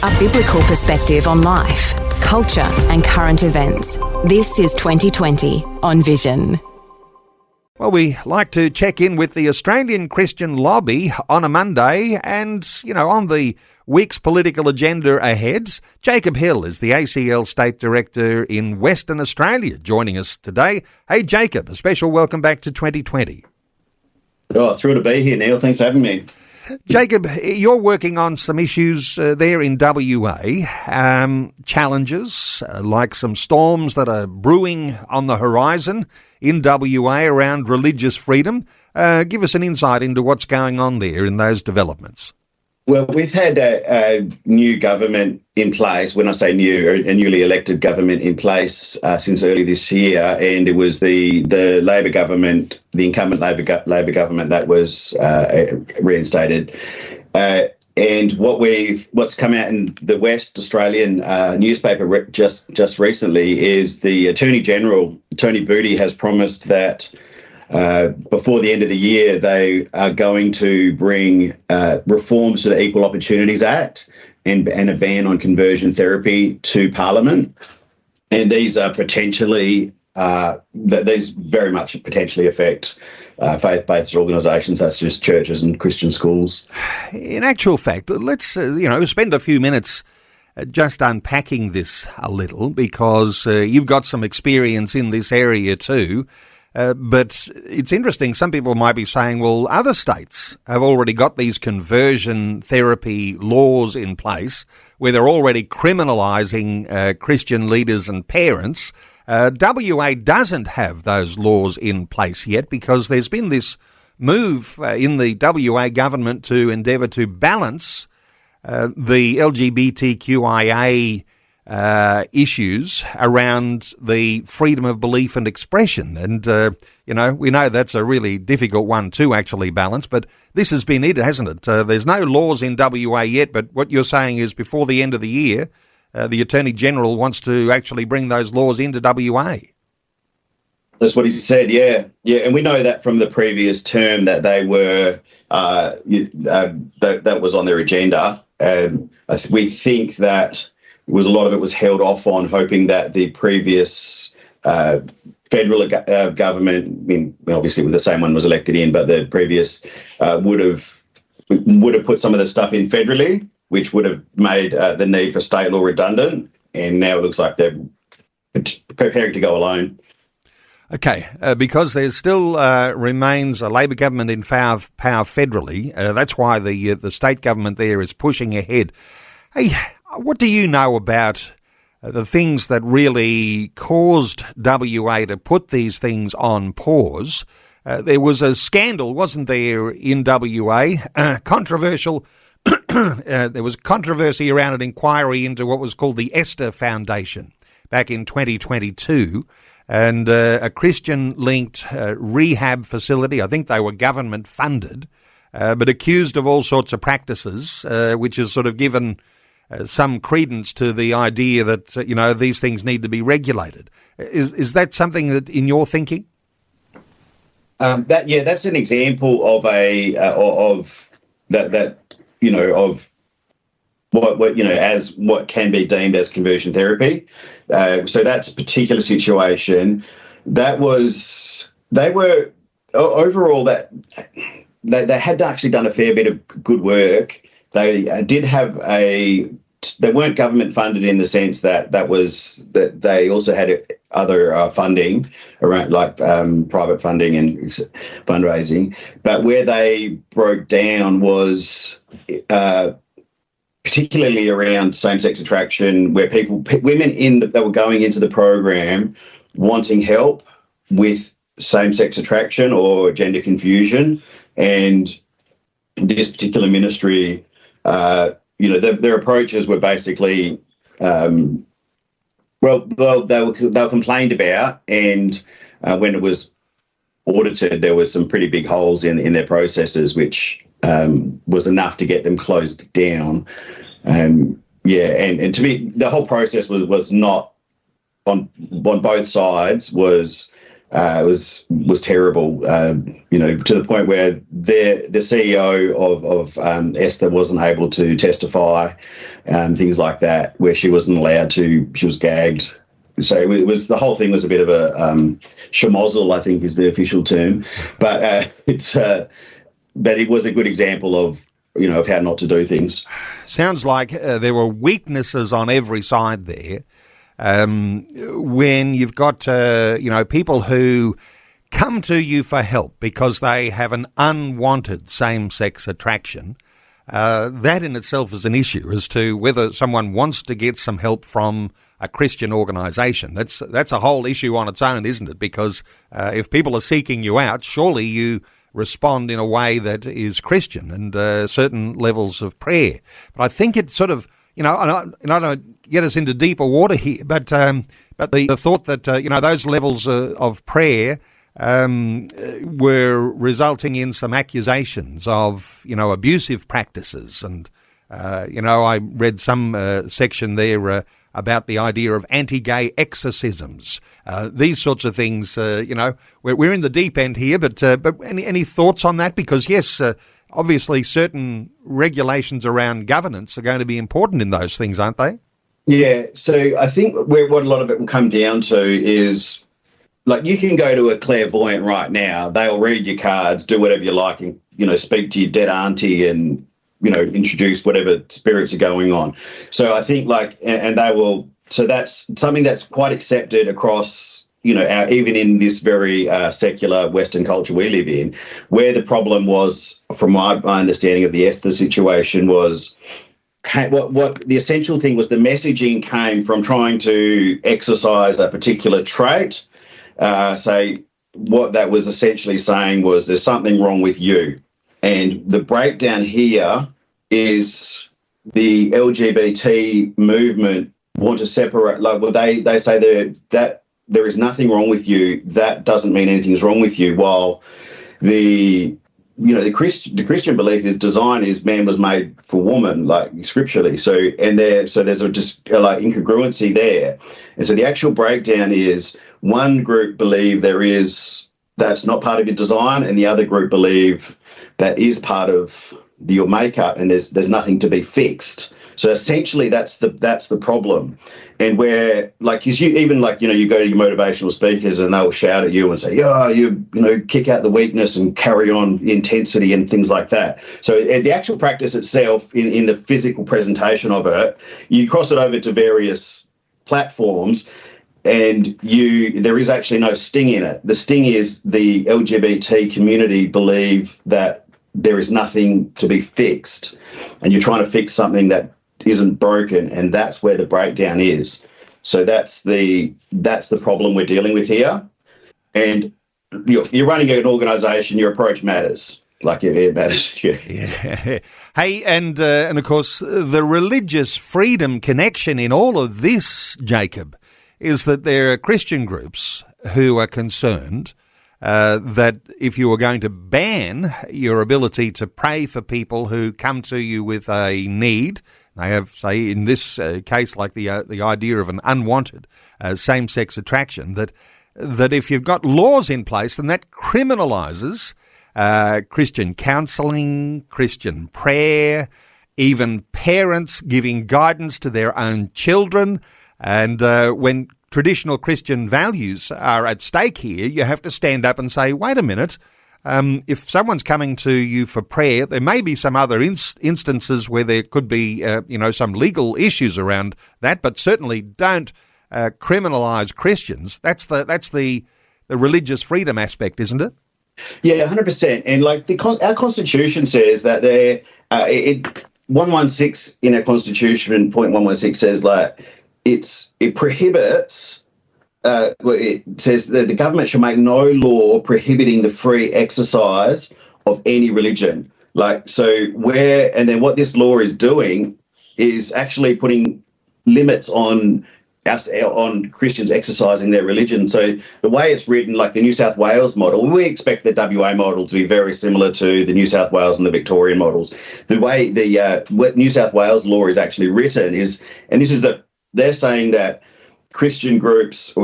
A biblical perspective on life, culture and current events. This is 2020 on Vision. Well, we like to check in with the Australian Christian Lobby on a Monday and, on the week's political agenda ahead. Jacob Hill is the ACL State Director in Western Australia joining us today. Hey, Jacob, a special welcome back to 2020. Oh, thrilled to be here, Neil. Thanks for having me. Jacob, you're working on some issues there in WA, challenges like some storms that are brewing on the horizon in WA around religious freedom. Give us an insight into what's going on there in those developments. Well, we've had a new government in place. When I say new, a newly elected government in place since early this year, and it was the Labor government, the incumbent Labor government that was reinstated. And what's come out in the West Australian newspaper just recently is the Attorney General, Tony Booty, has promised that before the end of the year, they are going to bring reforms to the Equal Opportunities Act and a ban on conversion therapy to Parliament. And these are potentially, these very much potentially affect faith-based organisations such as churches and Christian schools. In actual fact, let's, spend a few minutes just unpacking this a little, because you've got some experience in this area too. But it's interesting, some people might be saying, well, other states have already got these conversion therapy laws in place where they're already criminalising Christian leaders and parents. WA doesn't have those laws in place yet because there's been this move in the WA government to endeavour to balance the LGBTQIA issues around the freedom of belief and expression. And, we know that's a really difficult one to actually balance, but this has been it, hasn't it? There's no laws in WA yet, but what you're saying is before the end of the year, the Attorney General wants to actually bring those laws into WA. That's what he said, yeah. Yeah, and we know that from the previous term that they were, that was on their agenda. We think that a lot of it was held off on, hoping that the previous federal government, obviously the same one was elected in, but the previous would have put some of the stuff in federally, which would have made the need for state law redundant. And now it looks like they're preparing to go alone. Okay, because there still remains a Labor government in power federally. That's why the state government there is pushing ahead. Hey, what do you know about the things that really caused WA to put these things on pause? There was a scandal, wasn't there, in WA? Controversial. There was controversy around an inquiry into what was called the Esther Foundation back in 2022, and a Christian-linked rehab facility. I think they were government-funded, but accused of all sorts of practices, which has sort of given some credence to the idea that, these things need to be regulated. Is that something that in your thinking? That's an example of as what can be deemed as conversion therapy. So that's a particular situation. They had actually done a fair bit of good work. They did have they weren't government funded in the sense that they also had other funding around, like private funding and fundraising. But where they broke down was particularly around same-sex attraction, where women that were going into the program wanting help with same-sex attraction or gender confusion, and this particular ministry, their approaches were basically, they were complained about, and when it was audited, there was some pretty big holes in their processes, which was enough to get them closed down. And to me, the whole process was not on both sides was was terrible. To the point where the CEO of Esther wasn't able to testify, things like that, where she wasn't allowed to. She was gagged. So it was the whole thing was a bit of a schmozzle, I think is the official term, but but it was a good example of how not to do things. Sounds like there were weaknesses on every side there. When you've got people who come to you for help because they have an unwanted same-sex attraction, that in itself is an issue as to whether someone wants to get some help from a Christian organisation. That's a whole issue on its own, isn't it? Because if people are seeking you out, surely you respond in a way that is Christian and certain levels of prayer. But I think it sort of, and I don't get us into deeper water here, but the thought that those levels of prayer were resulting in some accusations of abusive practices, and I read some section there about the idea of anti-gay exorcisms, these sorts of things. We're in the deep end here, but any thoughts on that? Because yes, obviously certain regulations around governance are going to be important in those things, aren't they? Yeah. So I think what a lot of it will come down to is, like, you can go to a clairvoyant right now. They'll read your cards, do whatever you like, and speak to your dead auntie and introduce whatever spirits are going on. So I think and they will. So that's something that's quite accepted across, even in this very secular Western culture we live in. Where the problem was, from my understanding of the Esther situation, was what the essential thing was. The messaging came from trying to exercise a particular trait. Say what that was essentially saying was there's something wrong with you. And the breakdown here is the LGBT movement want to separate. They say that there is nothing wrong with you. That doesn't mean anything's wrong with you. While the Christian belief is design is man was made for woman, like scripturally. So there's a just incongruency there. And so the actual breakdown is one group believe that's not part of your design, and the other group believe that is part of your makeup, and there's nothing to be fixed. So essentially, that's the problem. And where, you go to your motivational speakers and they'll shout at you and say, kick out the weakness and carry on the intensity and things like that. So the actual practice itself, in the physical presentation of it, you cross it over to various platforms, and there is actually no sting in it. The sting is the LGBT community believe that there is nothing to be fixed, and you're trying to fix something that isn't broken, and that's where the breakdown is. So that's the problem we're dealing with here. And you're running an organisation, your approach matters. It matters. Yeah. Hey, and of course, the religious freedom connection in all of this, Jacob, is that there are Christian groups who are concerned that if you were going to ban your ability to pray for people who come to you with a need, they have, say, in this case, like the idea of an unwanted same-sex attraction, that if you've got laws in place, then that criminalises Christian counselling, Christian prayer, even parents giving guidance to their own children. And when traditional Christian values are at stake here, you have to stand up and say, wait a minute, if someone's coming to you for prayer, there may be some other instances where there could be, some legal issues around that, but certainly don't criminalise Christians. That's the religious freedom aspect, isn't it? Yeah, 100%. And our Constitution says that 116 in our Constitution, point 116 says it prohibits. It says that the government shall make no law prohibiting the free exercise of any religion. What this law is doing is actually putting limits on Christians exercising their religion. So the way it's written, like the New South Wales model, we expect the WA model to be very similar to the New South Wales and the Victorian models. The way what New South Wales law is actually written is, and this is they're saying that Christian groups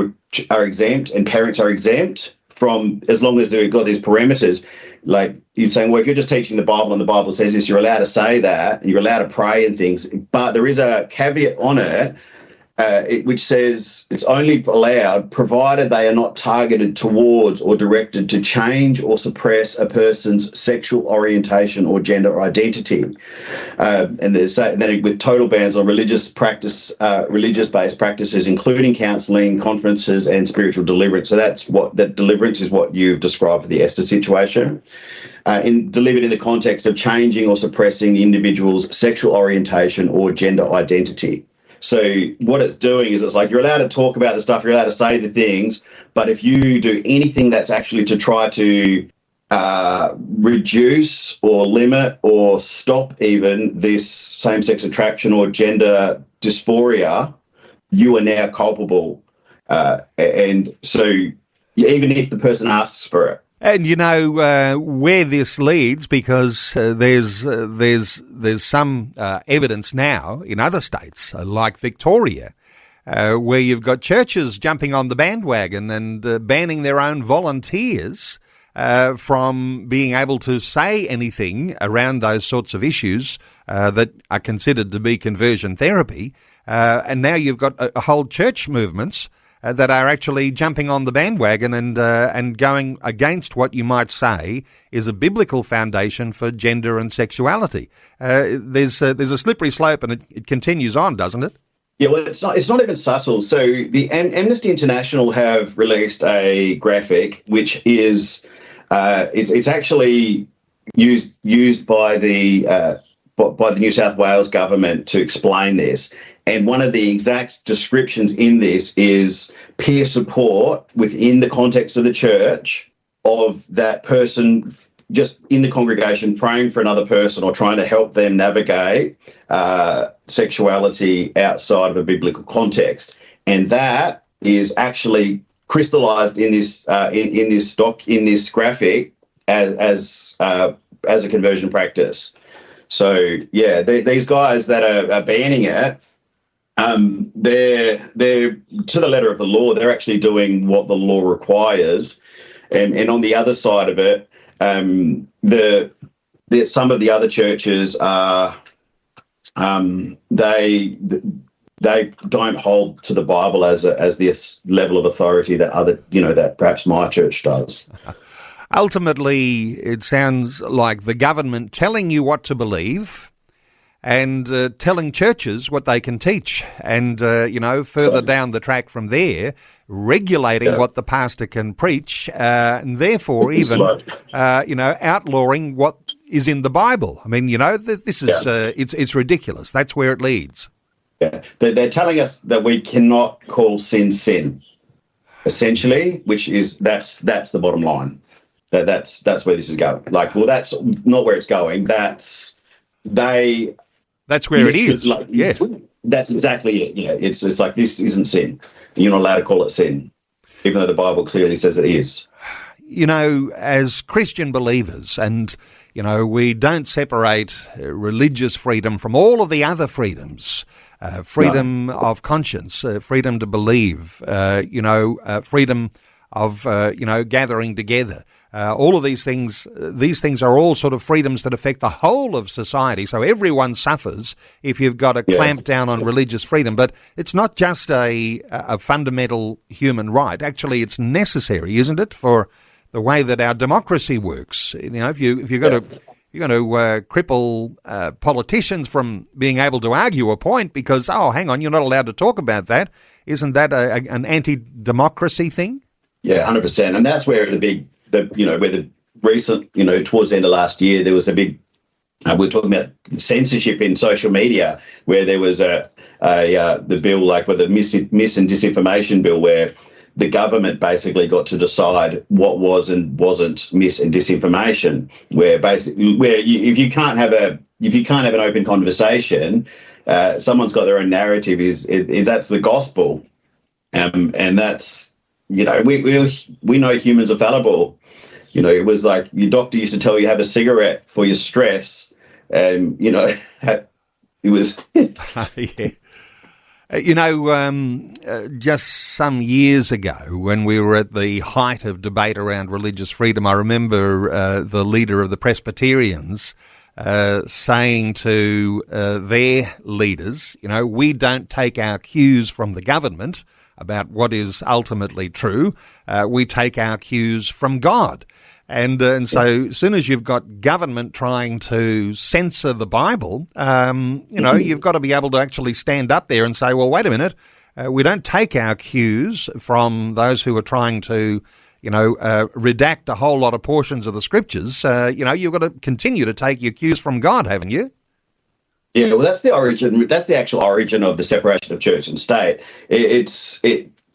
are exempt and parents are exempt, from as long as they've got these parameters. Like you're saying, well, if you're just teaching the Bible and the Bible says this, you're allowed to say that, and you're allowed to pray and things. But there is a caveat on it, which says it's only allowed provided they are not targeted towards or directed to change or suppress a person's sexual orientation or gender identity. And then with total bans on religious practice, religious-based practices, including counselling, conferences, and spiritual deliverance. So that deliverance is what you've described for the Esther situation. Delivered in the context of changing or suppressing the individual's sexual orientation or gender identity. So what it's doing is it's like you're allowed to talk about the stuff, you're allowed to say the things, but if you do anything that's actually to try to reduce or limit or stop even this same-sex attraction or gender dysphoria, you are now culpable. And so even if the person asks for it. And you know where this leads, because there's some evidence now in other states like Victoria, where you've got churches jumping on the bandwagon and banning their own volunteers from being able to say anything around those sorts of issues that are considered to be conversion therapy. And now you've got a whole church movements that are actually jumping on the bandwagon and going against what you might say is a biblical foundation for gender and sexuality. There's a slippery slope, and it continues on, doesn't it? Yeah, well, it's not even subtle. So the Amnesty International have released a graphic which is it's actually used by the New South Wales government to explain this. And one of the exact descriptions in this is peer support within the context of the church of that person just in the congregation praying for another person or trying to help them navigate sexuality outside of a biblical context. And that is actually crystallized in this in this graphic as a conversion practice. So yeah, these guys that are banning it, they're to the letter of the law. They're actually doing what the law requires, and on the other side of it, some of the other churches are they don't hold to the Bible as this level of authority that perhaps my church does. Ultimately, it sounds like the government telling you what to believe and telling churches what they can teach. And, further down the track from there, regulating what the pastor can preach, and therefore even, outlawing what is in the Bible. I mean, this is it's ridiculous. That's where it leads. Yeah, they're telling us that we cannot call sin, essentially, which is that's the bottom line. That's where this is going. Like, well, that's not where it's going. That's where it is. That's exactly it. Yeah, it's like this isn't sin. You're not allowed to call it sin, even though the Bible clearly says it is. As Christian believers, and we don't separate religious freedom from all of the other freedoms. Freedom of conscience, freedom to believe, freedom of, gathering together. All of these things are all sort of freedoms that affect the whole of society. So everyone suffers if you've got a clamp down on religious freedom. But it's not just a fundamental human right. Actually, it's necessary, isn't it, for the way that our democracy works? If you're going to cripple politicians from being able to argue a point because, hang on, you're not allowed to talk about that. Isn't that an anti-democracy thing? Yeah, 100%. And that's where where the recent, towards the end of last year, there was a big, we're talking about censorship in social media, where there was the bill, with the mis and disinformation bill, where the government basically got to decide what was and wasn't mis and disinformation. If you can't have an open conversation, someone's got their own narrative. That's the gospel, and that's we know humans are fallible. It was like your doctor used to tell you have a cigarette for your stress, and it was. Yeah. Just some years ago, when we were at the height of debate around religious freedom, I remember the leader of the Presbyterians saying to their leaders, we don't take our cues from the government about what is ultimately true. We take our cues from God. And so as soon as you've got government trying to censor the Bible, you've got to be able to actually stand up there and say, well, wait a minute, we don't take our cues from those who are trying to, redact a whole lot of portions of the scriptures. You've got to continue to take your cues from God, haven't you? Yeah, well, that's the origin. That's the actual origin of the separation of church and state. It's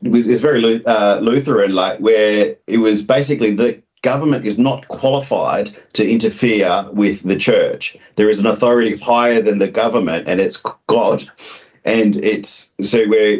very Lutheran, where it was basically the government is not qualified to interfere with the church. There is an authority higher than the government, and it's God. And it's so where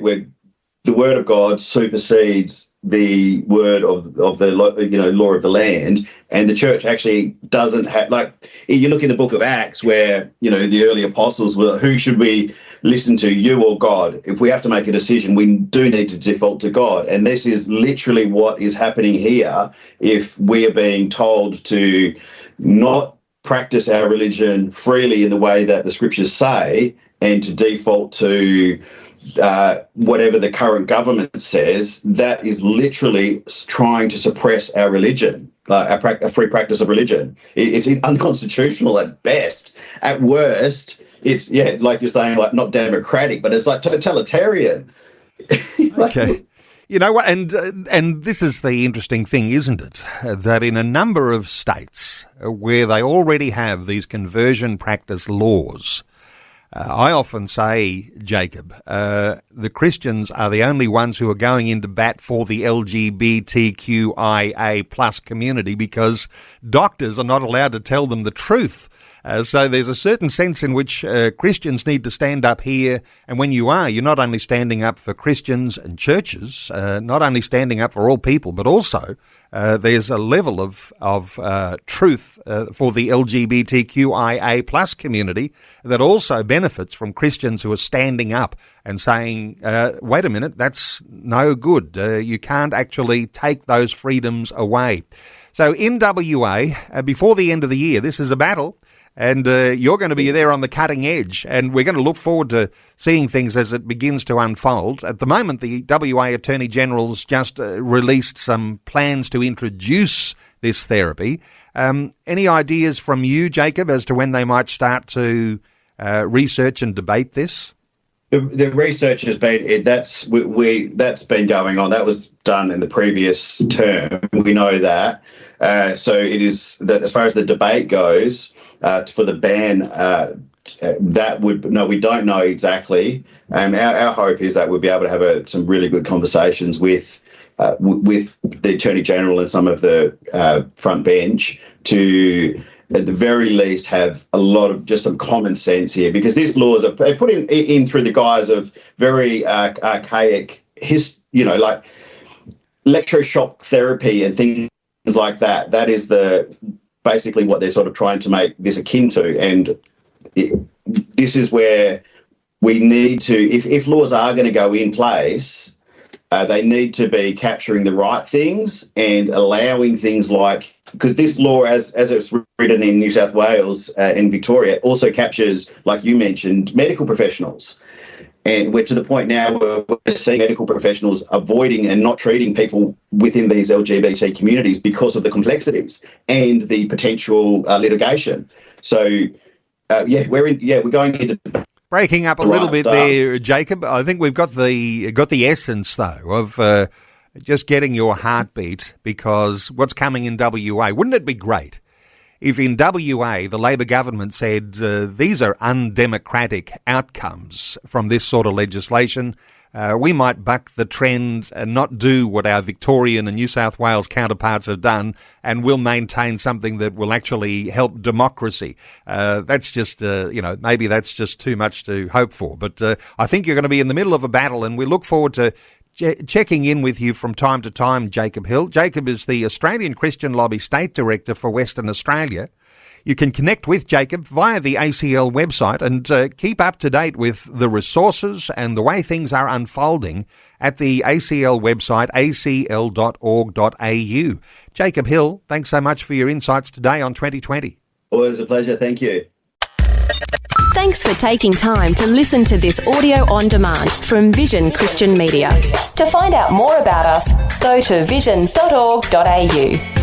the word of God supersedes the word of the law of the land, and the church actually doesn't have, you look in the book of Acts where the early apostles were, who should we listen to, you or God? If we have to make a decision, we do need to default to God. And this is literally what is happening here. If we are being told to not practice our religion freely in the way that the scriptures say, and to default to whatever the current government says, that is literally trying to suppress our religion, a free practice of religion. It's unconstitutional at best. At worst, it's, like you're saying, not democratic, but it's totalitarian. Okay. You know what? And this is the interesting thing, isn't it? That in a number of states where they already have these conversion practice laws, I often say, Jacob, the Christians are the only ones who are going into bat for the LGBTQIA plus community, because doctors are not allowed to tell them the truth. So there's a certain sense in which Christians need to stand up here, and when you're not only standing up for Christians and churches, not only standing up for all people, but also there's a level of truth for the LGBTQIA plus community that also benefits from Christians who are standing up and saying, wait a minute, that's no good. You can't actually take those freedoms away. So in WA, before the end of the year, this is a battle. And you're going to be there on the cutting edge, and we're going to look forward to seeing things as it begins to unfold. At the moment, the WA Attorney General's just released some plans to introduce this therapy. Any ideas from you, Jacob, as to when they might start to research and debate this? The research has been that's been going on. That was done in the previous term. We know that. So it is that as far as the debate goes. For the ban, we don't know exactly. Our hope is that we'll be able to have some really good conversations with the Attorney General and some of the front bench to, at the very least, have a lot of just some common sense here, because these laws are put in through the guise of very archaic, like electroshock therapy and things like that. That is basically what they're sort of trying to make this akin to. And this is where we need to, if laws are going to go in place, they need to be capturing the right things and allowing things like, because this law, as it's written in New South Wales and Victoria, also captures, like you mentioned, medical professionals. And we're to the point now where we're seeing medical professionals avoiding and not treating people within these LGBT communities because of the complexities and the potential litigation. So, we're going into breaking up a little bit there, Jacob. I think we've got the essence though of just getting your heartbeat, because what's coming in WA? Wouldn't it be great if in WA the Labor government said these are undemocratic outcomes from this sort of legislation? We might buck the trend and not do what our Victorian and New South Wales counterparts have done, and we'll maintain something that will actually help democracy. That's just, maybe that's just too much to hope for. But I think you're going to be in the middle of a battle, and we look forward to checking in with you from time to time, Jacob Hill. Jacob is the Australian Christian Lobby State Director for Western Australia. You can connect with Jacob via the ACL website and keep up to date with the resources and the way things are unfolding at the ACL website, acl.org.au. Jacob Hill, thanks so much for your insights today on 2020. Always a pleasure. Thank you. Thanks for taking time to listen to this audio on demand from Vision Christian Media. To find out more about us, go to vision.org.au.